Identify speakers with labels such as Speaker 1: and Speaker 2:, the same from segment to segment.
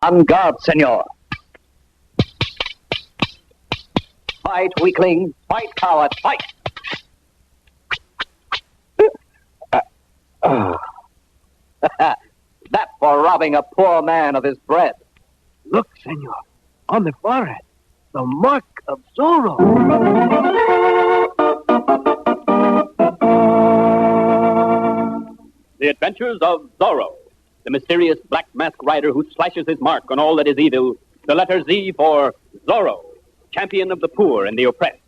Speaker 1: En garde, senor. Fight, weakling. Fight, coward. Fight. That for robbing a poor man of his bread.
Speaker 2: Look, senor, on the forehead, the mark of Zorro.
Speaker 3: The Adventures of Zorro, the mysterious black masked rider who slashes his mark on all that is evil. The letter Z for Zorro, champion of the poor and the oppressed.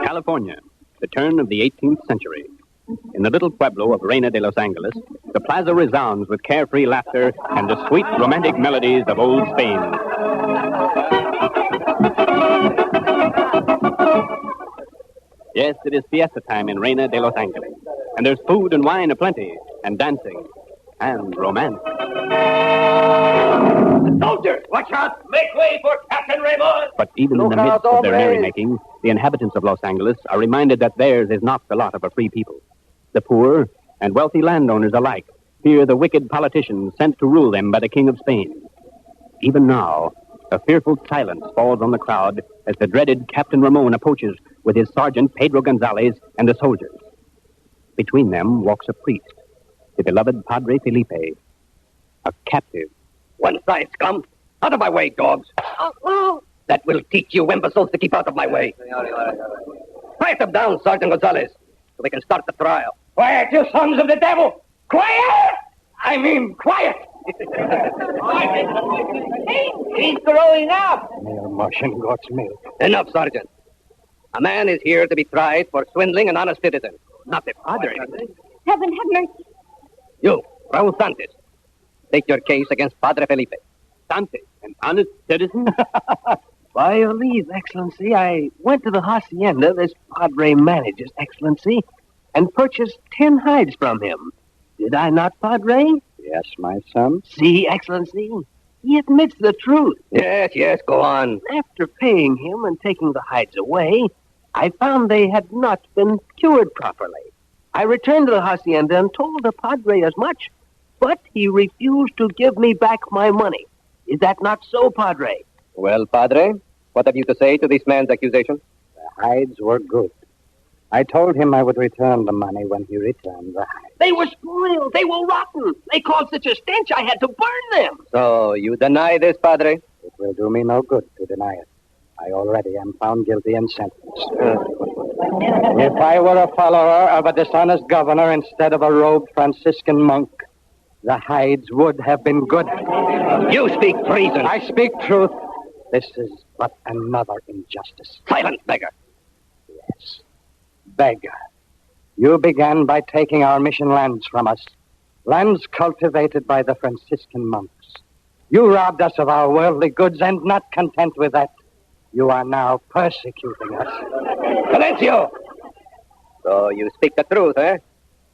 Speaker 3: California, the turn of the 18th century. In the little pueblo of Reina de Los Angeles, the plaza resounds with carefree laughter and the sweet romantic melodies of old Spain. Yes, it is fiesta time in Reina de Los Angeles, and there's food and wine aplenty, and dancing, and romance.
Speaker 1: Soldiers, watch out! Make way for Captain Raymond!
Speaker 3: But even in the midst of their merrymaking, the inhabitants of Los Angeles are reminded that theirs is not the lot of a free people. The poor and wealthy landowners alike fear the wicked politicians sent to rule them by the King of Spain. Even now, a fearful silence falls on the crowd as the dreaded Captain Ramon approaches with his sergeant Pedro Gonzalez and the soldiers. Between them walks a priest, the beloved Padre Felipe, a captive.
Speaker 1: One side, scum. Out of my way, dogs. That will teach you imbeciles to keep out of my way. Quiet them down, Sergeant Gonzalez, so we can start the trial. Quiet, you sons of the devil! Quiet! I mean, quiet! He's throwing up!
Speaker 2: Mere Martian goat's milk.
Speaker 1: Enough, Sergeant. A man is here to be tried for swindling an honest citizen, not the padre.
Speaker 4: Heaven have mercy.
Speaker 1: You, Raul Santos, take your case against Padre Felipe.
Speaker 3: Santos, an honest citizen?
Speaker 2: By your leave, Excellency, I went to the hacienda this Padre manages, Excellency, and purchased 10 hides from him. Did I not, Padre?
Speaker 1: Yes, my son.
Speaker 2: See, Excellency, he admits the truth.
Speaker 1: Yes, go on.
Speaker 2: After paying him and taking the hides away, I found they had not been cured properly. I returned to the hacienda and told the Padre as much, but he refused to give me back my money. Is that not so, Padre?
Speaker 1: Well, Padre, what have you to say to this man's accusation?
Speaker 5: The hides were good. I told him I would return the money when he returned the hides.
Speaker 2: They were spoiled. They were rotten. They caused such a stench I had to burn them.
Speaker 1: So, you deny this, Padre?
Speaker 5: It will do me no good to deny it. I already am found guilty and sentenced. If I were a follower of a dishonest governor instead of a robed Franciscan monk, the hides would have been good.
Speaker 1: You speak treason.
Speaker 5: I speak truth. This is but another injustice.
Speaker 1: Silence, beggar.
Speaker 5: Yes. Beggar. You began by taking our mission lands from us. Lands cultivated by the Franciscan monks. You robbed us of our worldly goods, and not content with that, you are now persecuting us.
Speaker 1: Silencio! So you speak the truth, eh?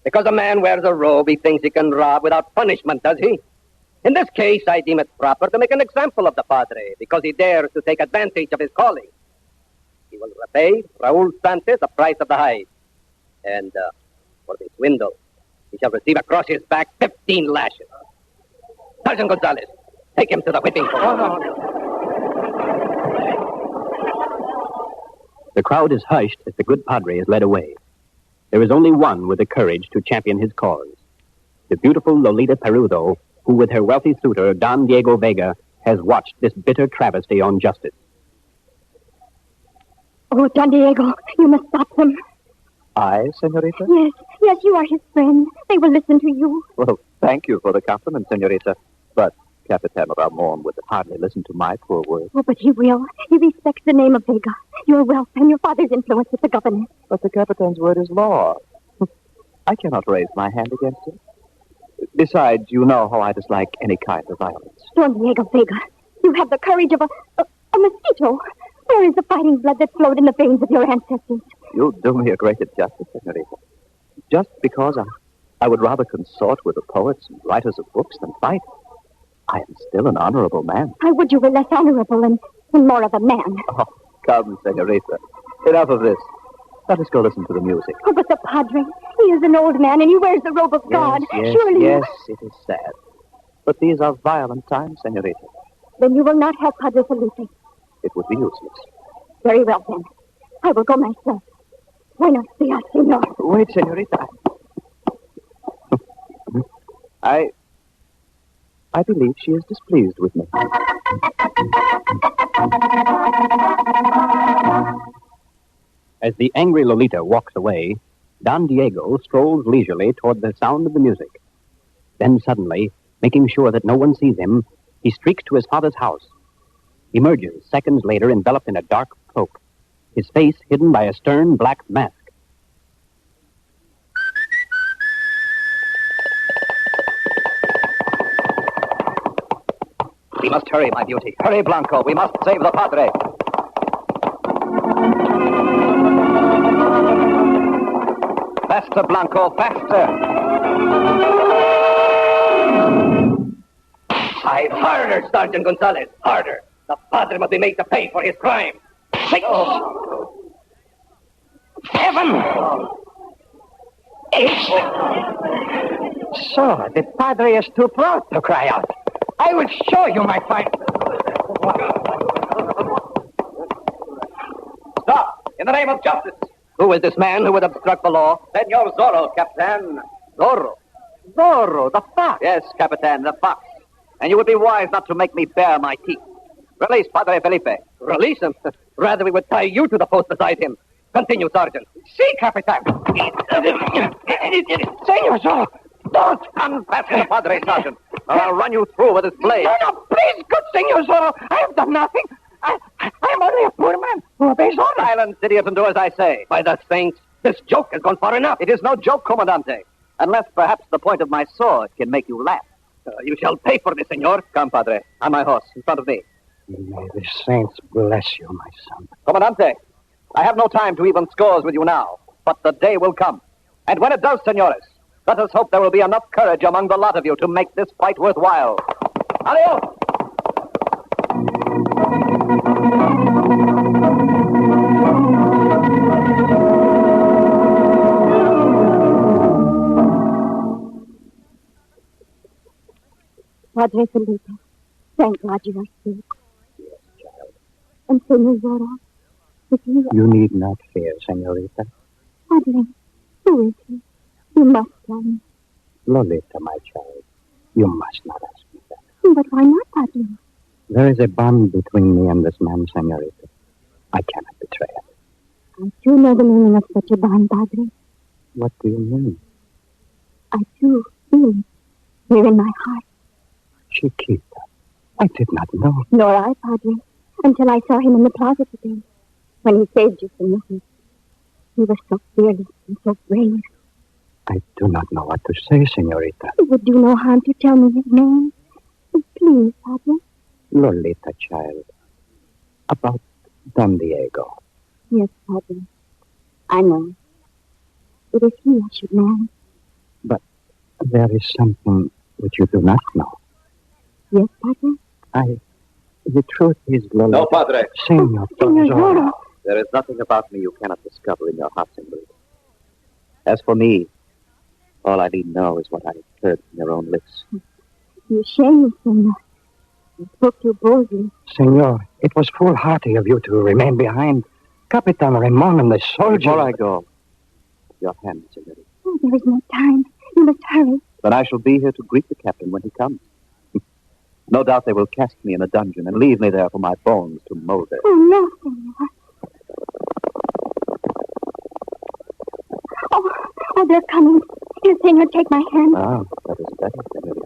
Speaker 1: Because a man wears a robe, he thinks he can rob without punishment, does he? In this case, I deem it proper to make an example of the Padre, because he dares to take advantage of his calling. He will repay Raul Santos the price of the hide. And for this swindle, he shall receive across his back 15 lashes. Sergeant Gonzalez, take him to the whipping post.
Speaker 3: The crowd is hushed as the good Padre is led away. There is only one with the courage to champion his cause. The beautiful Lolita Perudo, who with her wealthy suitor, Don Diego Vega, has watched this bitter travesty on justice.
Speaker 4: Oh, Don Diego, you must stop them.
Speaker 5: I, senorita?
Speaker 4: Yes, you are his friend. They will listen to you.
Speaker 5: Well, thank you for the compliment, senorita. But Capitan Ramon would hardly listen to my poor words.
Speaker 4: Oh, but he will. He respects the name of Vega, your wealth, and your father's influence with the government.
Speaker 5: But the Capitan's word is law. I cannot raise my hand against him. Besides, you know how I dislike any kind of violence.
Speaker 4: Don Diego Vega, you have the courage of a mosquito. Where is the fighting blood that flowed in the veins of your ancestors?
Speaker 5: You do me a great injustice, senorita. Just because I would rather consort with the poets and writers of books than fight.
Speaker 3: I am still an honorable man.
Speaker 4: I would you were less honorable and more of a man.
Speaker 3: Oh, come, senorita. Enough of this. Let us go listen to the music.
Speaker 4: Oh, but the Padre, he is an old man and he wears the robe of God. Surely.
Speaker 3: Yes, it is sad. But these are violent times, senorita.
Speaker 4: Then you will not help Padre Felipe.
Speaker 3: It would be useless.
Speaker 4: Very well, then. I will go myself. Buenos dias, senor.
Speaker 3: Wait, senorita. I believe she is displeased with me. As the angry Lolita walks away, Don Diego strolls leisurely toward the sound of the music. Then suddenly, making sure that no one sees him, he streaks to his father's house. Emerges seconds later enveloped in a dark cloak, his face hidden by a stern black mask.
Speaker 1: We must hurry, my beauty. Hurry, Blanco. We must save the Padre. Faster, Blanco, faster. Harder, Sergeant Gonzalez. Harder. The Padre must be made to pay for his crime. Heaven!
Speaker 5: So, the Padre is too proud to cry out. I will show you my fight.
Speaker 1: Stop! In the name of justice. Who is this man who would obstruct the law? Senor Zorro, Capitan. Zorro.
Speaker 5: Zorro, the fox.
Speaker 1: Yes, Capitan, the fox. And you would be wise not to make me bare my teeth. Release Padre Felipe. Release him? Rather, we would tie you to the post beside him. Continue, Sergeant.
Speaker 5: Si, Capitan. Senor Zorro, don't.
Speaker 1: Unfasten the Padre, Sergeant, or I'll run you through with this blade.
Speaker 5: No, please, good Senor Zorro. I have done nothing. I am only a poor man who obeys orders.
Speaker 1: Silence, idiot, and do as I say. By the saints, this joke has gone far enough. It is no joke, Comandante. Unless perhaps the point of my sword can make you laugh. You shall pay for this, senor. Come, Padre. On my horse, in front of me.
Speaker 5: May the saints bless you, my son.
Speaker 1: Comandante, I have no time to even scores with you now. But the day will come. And when it does, senores, let us hope there will be enough courage among the lot of you to make this fight worthwhile. Adios!
Speaker 4: Padre Felipe, thank God you are safe. Yes, child. And Senor Zorro, if you...
Speaker 5: You need not fear, senorita.
Speaker 4: Padre, who is he? You must tell me.
Speaker 5: Lolita, my child, you must not ask me that.
Speaker 4: But why not, Padre?
Speaker 5: There is a bond between me and this man, senorita. I cannot betray it.
Speaker 4: I do know the meaning of such a bond, Padre.
Speaker 5: What do you mean?
Speaker 4: I do feel it here in my heart.
Speaker 5: Chiquita, I did not know.
Speaker 4: Nor I, Padre, until I saw him in the plaza today, when he saved you from nothing. He was so fearless and so brave.
Speaker 5: I do not know what to say, senorita.
Speaker 4: It would do no harm to tell me his name. Please, Padre.
Speaker 5: Lolita, child. About Don Diego.
Speaker 4: Yes, Padre. I know. It is he I should marry.
Speaker 5: But there is something which you do not know.
Speaker 4: Yes, Padre?
Speaker 5: The truth is, Lolita...
Speaker 1: No, Padre.
Speaker 5: Senor
Speaker 4: Zorro.
Speaker 1: There is nothing about me you cannot discover in your heart, senorita. As for me, all I need know is what I heard from your own lips.
Speaker 4: You shame me, Senor. You spoke too boldly.
Speaker 5: Senor, it was foolhardy of you to remain behind. Capitan Ramon and the soldiers...
Speaker 1: Before I go, your hand, senorita.
Speaker 4: Oh, there is no time. You must hurry.
Speaker 1: But I shall be here to greet the captain when he comes. No doubt they will cast me in a dungeon and leave me there for my bones to molder.
Speaker 4: Oh, no, Senor. Oh, they're coming. Here, Senor, take my hand.
Speaker 1: Ah, that is better, senorita.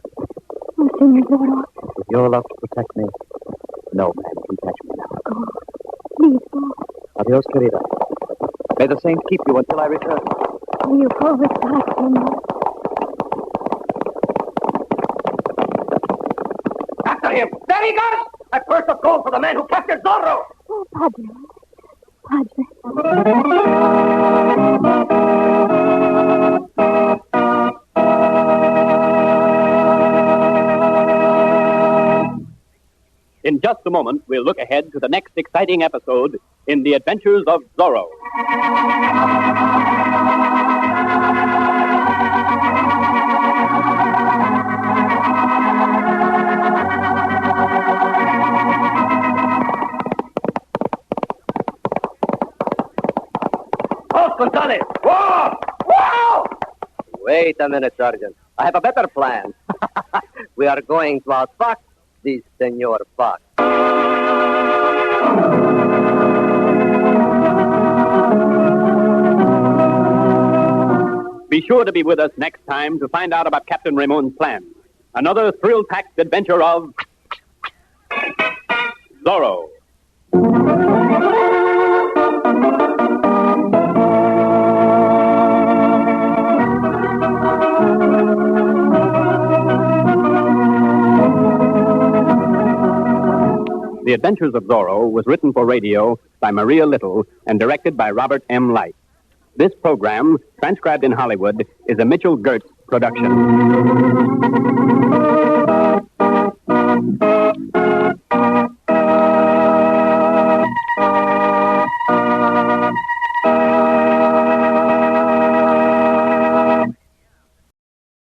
Speaker 4: Oh, Senor Zorro.
Speaker 1: With your love to protect me, no man can catch me now.
Speaker 4: Oh, please go.
Speaker 1: Adios, querida. May the saints keep you until I return.
Speaker 4: May you go with God, Senor.
Speaker 1: After him! There he goes! A purse of gold for the man who captured Zorro!
Speaker 4: Oh, Padre. Padre.
Speaker 3: In just a moment, we'll look ahead to the next exciting episode in The Adventures of Zorro.
Speaker 1: Halt, Gonzalez! Whoa! Whoa! Wait a minute, Sergeant. I have a better plan. We are going to outfox this Senor Fox.
Speaker 3: Be sure to be with us next time to find out about Captain Ramon's plan. Another thrill-packed adventure of Zorro. The Adventures of Zorro was written for radio by Maria Little and directed by Robert M. Light. This program, transcribed in Hollywood, is a Mitchell Gertz production.